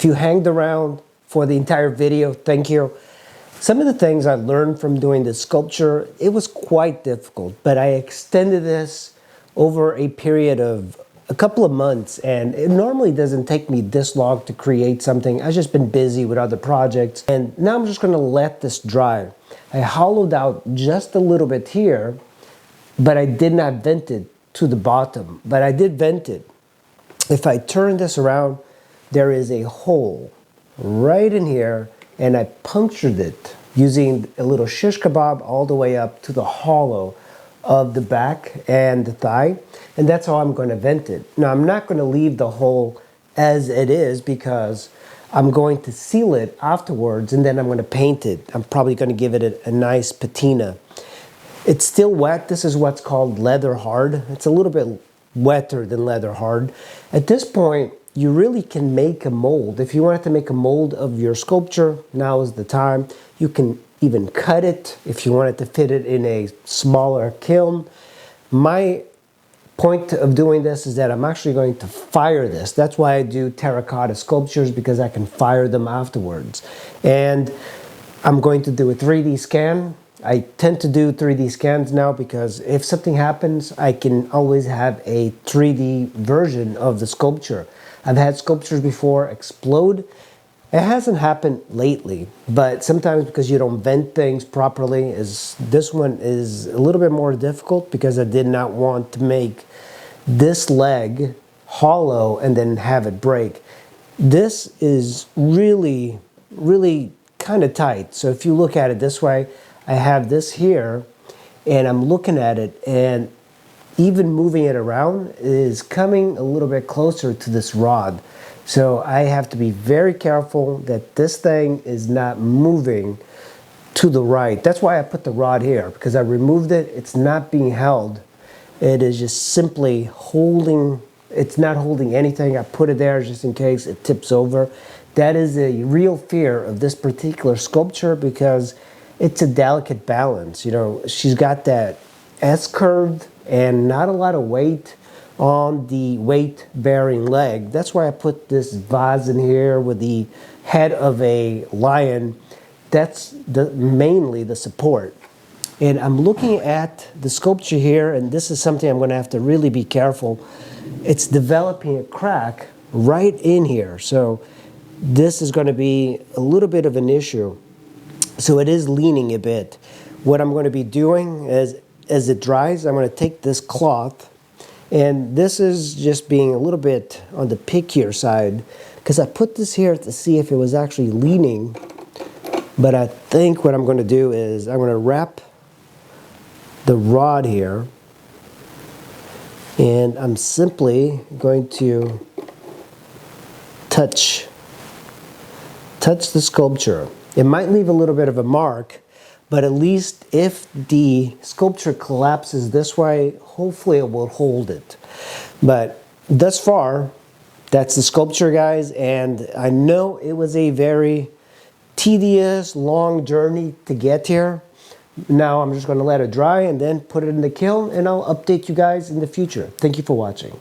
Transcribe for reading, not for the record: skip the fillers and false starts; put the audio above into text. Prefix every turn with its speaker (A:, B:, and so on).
A: If you hanged around for the entire video, thank you. Some of the things I learned from doing this sculpture, it was quite difficult, but I extended this over a period of a couple of months, and it normally doesn't take me this long to create something. I've just been busy with other projects, and now I'm just going to let this dry. I hollowed out just a little bit here, but I did not vent it to the bottom, but I did vent it. If I turn this around, there is a hole right in here, and I punctured it using a little shish kebab all the way up to the hollow of the back and the thigh, and that's how I'm going to vent it. Now I'm not going to leave the hole as it is because I'm going to seal it afterwards, and then I'm going to paint it. I'm probably going to give it a nice patina. It's still wet. This is what's called leather hard. It's a little bit wetter than leather hard. At this point, you really can make a mold. If you wanted to make a mold of your sculpture, now is the time. You can even cut it if you wanted to fit it in a smaller kiln. My point of doing this is that I'm actually going to fire this. That's why I do terracotta sculptures, because I can fire them afterwards. And I'm going to do a 3D scan. I tend to do 3D scans now because if something happens, I can always have a 3D version of the sculpture. I've had sculptures before explode. It hasn't happened lately, but sometimes because you don't vent things properly, this one is a little bit more difficult because I did not want to make this leg hollow and then have it break. This is really, really kind of tight. So if you look at it this way, I have this here and I'm looking at it, and even moving it around is coming a little bit closer to this rod. So I have to be very careful that this thing is not moving to the right. That's why I put the rod here, because I removed it. It's not being held. It is just simply holding. It's not holding anything. I put it there just in case it tips over. That is a real fear of this particular sculpture because it's a delicate balance. You know, she's got that S-curve and not a lot of weight on the weight-bearing leg. That's why I put this vase in here with the head of a lion. That's mainly the support. And I'm looking at the sculpture here, and this is something I'm going to have to really be careful. It's developing a crack right in here. So this is going to be a little bit of an issue. So it is leaning a bit. What I'm going to be doing is, as it dries, I'm going to take this cloth, and this is just being a little bit on the pickier side because I put this here to see if it was actually leaning. But I think what I'm going to do is I'm going to wrap the rod here, and I'm simply going to touch the sculpture. It might leave a little bit of a mark, but at least if the sculpture collapses this way, hopefully it will hold it. But thus far, that's the sculpture, guys, and I know it was a very tedious, long journey to get here. Now I'm just going to let it dry and then put it in the kiln, and I'll update you guys in the future. Thank you for watching.